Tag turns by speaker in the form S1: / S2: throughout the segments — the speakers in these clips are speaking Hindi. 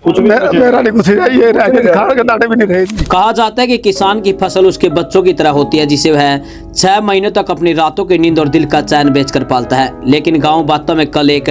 S1: मेरा नहीं कुछ ये खाने के दाने भी नहीं रहे।
S2: कहा जाता है कि किसान की फसल उसके बच्चों की तरह होती है, जिसे वह 6 महीनों तक अपनी रातों की नींद और दिल का चैन बेचकर पालता है। लेकिन गांव बातों में कल एक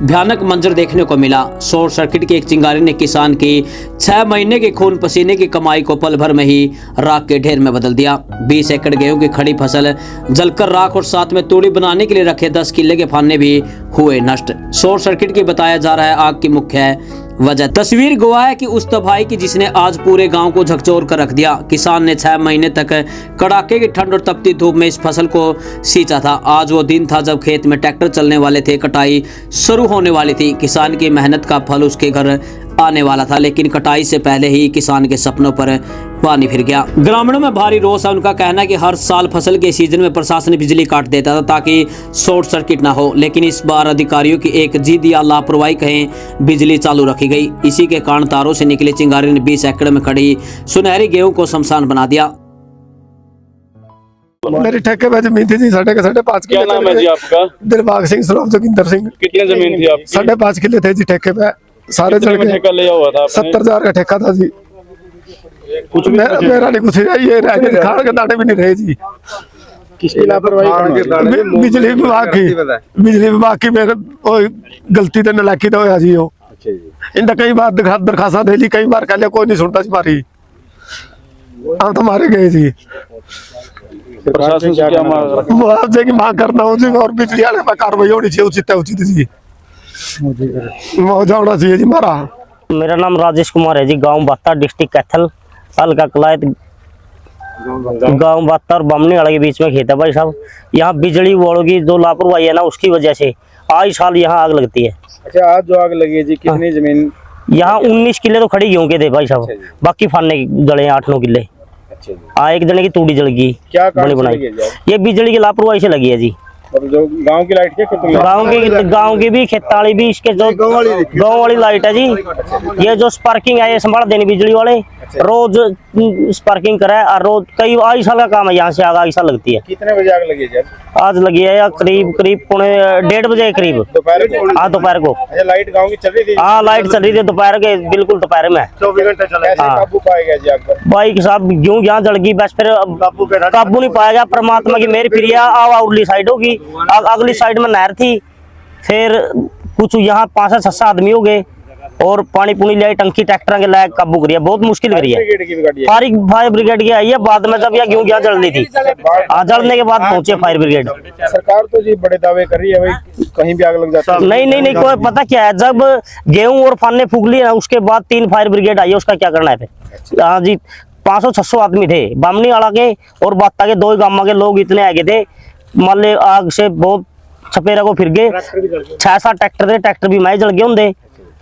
S2: भयानक मंजर देखने को मिला। शॉर्ट सर्किट की एक चिंगारी ने किसान की 6 महीने के खून पसीने की कमाई को पल भर में ही राख के ढेर में बदल दिया। 20 एकड़ गेहूं की खड़ी फसल जलकर राख और साथ में तूड़ी बनाने के लिए रखे 10 किले के फाने भी हुए नष्ट। शॉर्ट सर्किट की बताया जा रहा है आग की मुख्य वजह। तस्वीर गवाह है कि उस तबाही की जिसने आज पूरे गांव को झकझोर कर रख दिया। किसान ने 6 महीने तक कड़ाके की ठंड और तपती धूप में इस फसल को सींचा था। आज वो दिन था जब खेत में ट्रैक्टर चलने वाले थे, कटाई शुरू होने वाली थी। किसान की मेहनत का फल उसके घर आने वाला था, लेकिन कटाई से पहले ही किसान के सपनों पर पानी फिर गया। ग्रामीणों में भारी रोष है। उनका कहना है कि हर साल फसल के सीजन में प्रशासन बिजली काट देता था ताकि शॉर्ट सर्किट ना हो, लेकिन इस बार अधिकारियों की एक जिद या लापरवाही कहें बिजली चालू रखी गई। इसी के कारण तारों से निकली चिंगारी ने 20 एकड़ में खड़ी सुनहरी गेहूं को शमशान बना दिया।
S1: मेरी ठेके पे जमीन थी जी 5.5 किले।
S3: क्या नाम है जी आपका?
S1: दिलबाग सिंह, सनोप जोगिंदर सिंह।
S3: कितने जमीन थी आपकी?
S1: 5.5 किले थे जी ठेके पे। सारे
S3: कितने में ठेका लिया हुआ था आपने?
S1: 70,000 का ठेका था जी।
S3: कुछ भी
S1: मेरा नहीं कुछ ये खाने के दाने भी नहीं रहे जी।
S3: किसकी लापरवाही?
S1: बिजली विभाग की मेरे गलती तो नलायकी तो होया जी। इनका कई बार दरखास्त दे ली, कई बार कह लिया, कोई नहीं सुनता जी हमारी। हम तो मारे गए जी।
S3: प्रशासन से क्या मांग?
S1: मुआवजे की मांग करना हो जी, और बिजली वाले पर कार्रवाई होनी चाहिए उचित जी। मुआवजा होना चाहिए जी हमारा।
S4: मेरा नाम राजेश कुमार है जी। गांव बाता, डिस्ट्रिक्ट कैथल, हल्का कलायत। गांव बाता और बामनी वाले के बीच में खेत है भाई साहब। यहाँ बिजली वालों की जो लापरवाही है ना, उसकी वजह से आज साल यहाँ आग लगती है।
S3: अच्छा, आज जो आग लगी है जी, कितनी जमीन?
S4: यहाँ 19 किले तो खड़ी गेहूं के थे भाई साहब। बाकी फाने जले 8-9 किले। एक जने की तूड़ी जल गई।
S3: क्या
S4: बनी बनाई? ये बिजली की लापरवाही से लगी है जी।
S3: जो गांव की लाइट क्या?
S4: गांव की भी, खेत वाली भी, इसके जो गांव वाली लाइट है जी। ये जो स्पार्किंग है, ये संभाल देनी बिजली वाले। रोज स्पार्किंग करे और रोज कई आई साल का काम है। यहाँ से आग ऐसा लगती है।
S3: कितने बजे आग लगी है?
S4: आज लगी है या करीब 1:30 बजे करीब।
S3: दोपहर को?
S4: हाँ, दोपहर को।
S3: अच्छा, लाइट गांव की चल रही थी?
S4: हाँ, लाइट चल रही थी दोपहर के, बिल्कुल दोपहर में।
S3: 24 घंटे चला। काबू पाएगा जी आग पर?
S4: भाई साहब यूं यहाँ जल गई, बस फिर काबू नहीं पाएगा। परमात्मा की मेरी प्रिया अगली साइड होगी। अगली साइड में नहर थी, फिर कुछ यहाँ 5 से 6 आदमी हो गए और पानी पुनी लिया, टंकी ट्रैक्टर के लायक काबू करिए। बहुत मुश्किल करी है। फायर ब्रिगेड की आई है बाद में, जब यह गेहूं यहाँ जल रही थी। जलने के बाद पहुंचे फायर ब्रिगेड।
S3: सरकार तो जी बड़े दावे कर रही है भाई कहीं भी आग लग जाता है।
S4: नहीं, कोई पता क्या है, जब गेहूं और फाने फूक लिए ना, उसके बाद 3 फायर ब्रिगेड आई है। उसका क्या करना है फिर? हाँ जी, 500-600 आदमी थे बामनी वाला के और बाता के 2 गांव के लोग इतने आगे थे। मान ले आग से बहुत छपेरा को फिर गए। 6-7 ट्रैक्टर थे, ट्रैक्टर भी मैं जल गए होंगे।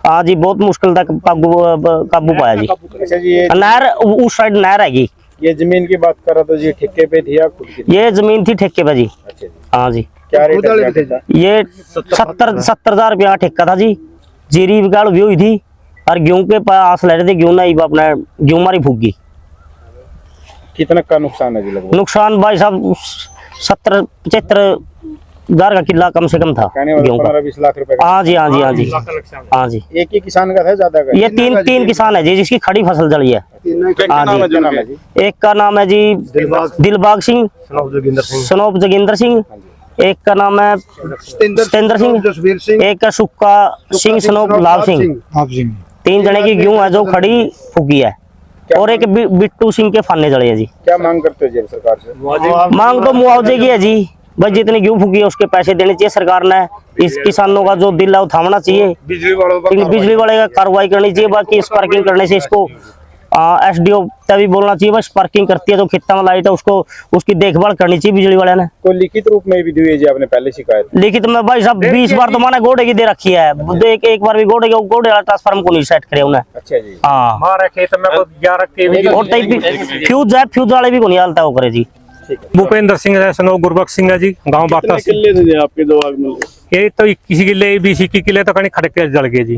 S4: हाँ जी, बहुत मुश्किल तक काबू पाया जी।
S3: अच्छा जी,
S4: नहर उस साइड नहर है।
S3: ये जमीन की बात कर रहा था जी, ठेके पे थी या खुद की?
S4: ये जमीन थी ठेके पे जी।
S3: अच्छा जी।
S4: हाँ जी।
S3: क्या रेट था?
S4: ये 70,000 रुपया ठेका था जी। जीरी बिगाड़ भी हुई थी और गेहूं के पास ले रहे थे। गेहूं नहीं, अपना गेहूं मारी फूक गई।
S3: कितना का नुकसान है जी लगभग?
S4: नुकसान भाई साहब 70-75,000 का किला कम से कम था गेहूं का।
S3: 15-20 लाख रुपए?
S4: हाँ जी। हाँ जी।
S3: एक ही किसान का था ज्यादा का?
S4: ये तीन किसान है जी जिसकी खड़ी फसल जली है। एक का नाम है जी दिलबाग सिंह, सनोप जोगिंदर सिंह। एक का नाम है सतेंद्र सिंह। एक का सुक्का सिंह, सनोप लाल सिंह। 3 जने की गेहूं है जो खड़ी फूकी है और एक बिट्टू सिंह के फाने जड़े है जी।
S3: क्या मांग करते हो जी सरकार से?
S4: मांग तो मुआवजे की है जी। बस जितनी गेहूं फूकी है उसके पैसे देने चाहिए सरकार ने। इस किसानों का जो दिल है वो थामना चाहिए। बिजली वाले का कार्रवाई करनी चाहिए। बाकी स्पार्किंग करने से इसको एसडीओ तभी बोलना चाहिए। बस पार्किंग करती है तो खेतों में लाइट है, उसको उसकी देखभाल करनी चाहिए बिजली वाले ने।
S3: कोई लिखित रूप में भी दी है जी आपने पहले शिकायत?
S4: लिखित में भाई साहब 20 बार तो मैंने गोडे की दे रखी है। एक बार भी गोडे वाला ट्रांसफार्मर को नहीं सेट करे उन्हें।
S3: अच्छा जी।
S4: हाँ,
S3: हमारे खेत में 11 केवी
S4: और फ्यूज वाले भी को नहीं हालता वो करे जी।
S5: भूपेंद्र सिंह है, सनोप गुरबख्श सिंह है जी। गाँव बाता
S3: किले थे आपके जो आग में?
S5: ये तो 21 किले 20 किले तो कहीं खड़के जल गए जी।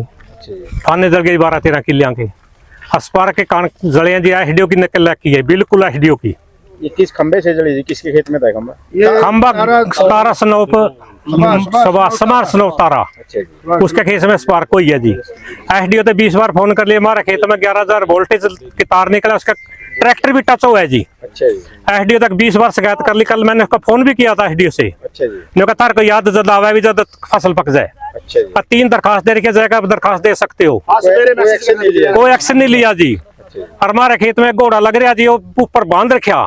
S5: थाने जल गए 12-13 किलियां के। अस्पार के कान जले जी। एसडीओ की नकल की है, बिल्कुल एसडीओ की।
S3: ये किस खंबे से जली जी? किसके खेत में था खंबा?
S5: खंबा 17 सनोप समार स्नोतारा, उसके खेत में स्पार्क हुई है जी। एसडीओ तो 20 बार फोन कर लिया, हमारे खेत में 11,000 वोल्टेज की तार निकला, उसका ट्रैक्टर भी टच हुआ है जी। एसडीओ तक 20 बार शिकायत कर ली। कल मैंने उसका फोन भी किया था एसडीओ से, कहा तार को याद जब आवे भी जब फसल पक जाए। 3 दरखास्त दे रखी जाएगा, दरखास्त दे सकते हो, कोई एक्शन नहीं लिया जी। और हमारे खेत में घोड़ा लग रहा जी, वो ऊपर बांध रखा,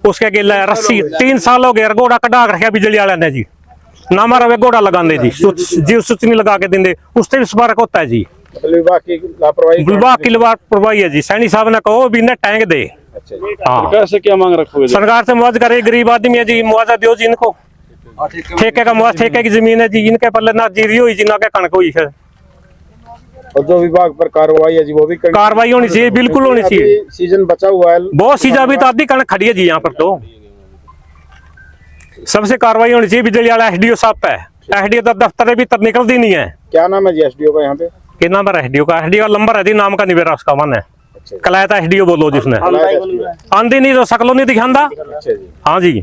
S5: उसके गिला रस्सी 3 साल हो गए, घोड़ा कटा रखा बिजली वाले ने जी। ना हमारा वे घोड़ा लगाने जी, जीव सुच नहीं लगा के देंगे, उससे भी स्पार्क होता है जी। विभाग की लापरवाही है जी। सैनी साहब ने कहो भी इन्हें टैंक दे।
S3: सरकार से क्या मांग रखोगे?
S5: सरकार से मुआवजा करे, गरीब आदमी है जी, मुआवजा दो जी इनको। ठेके का मुआवजा, ठेके की जमीन है जी, इनके पल्ले ना जीरी हुई जी, ना के कणक हुई है।
S3: और जो विभाग पर कार्रवाई है जी, वो भी
S5: कार्रवाई होनी चाहिए, बिल्कुल होनी चाहिए।
S3: सीजन बचा हुआ है,
S5: बहुत सीजन अभी तो आधी कणक खड़ी है जी यहाँ पर। तो सबसे कार्रवाई होनी चाहिए बिजली वाला एसडीओ साहब पे। एसडीओ का दफ्तर भी तब निकलती नहीं है।
S3: क्या नाम है जी एसडीओ का यहाँ पे?
S5: क्या नाम है एसडीओ का? एसडीओ का नंबर है जी, नाम का निवेरा उसका मन है। कलायता एसडीओ बोलो जिसने आंधी नहीं तो शकलो नहीं दिखांदा। हाँ जी,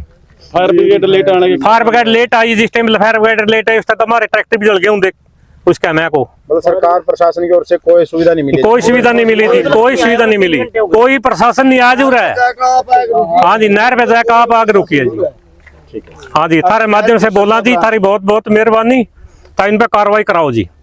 S3: फायर ब्रिगेड लेट आने के,
S5: फायर ब्रिगेड लेट आई जिस टाइम फायर ब्रिगेड लेट आई उस टाइम हमारे ट्रैक्टर भी जल गए होंगे उसका। मैं को
S3: मतलब सरकार प्रशासन की ओर से कोई सुविधा नहीं मिली?
S5: कोई सुविधा नहीं मिली थी, कोई सुविधा नहीं मिली, कोई प्रशासन नहीं आज हो रहा है। हाँ जी, नहर पे जाकर आप आग रुकी है जी। हाँ जी, थारे माध्यम से बोला जी, थारी बहुत बहुत मेहरबानी, इन पे कार्रवाई कराओ जी।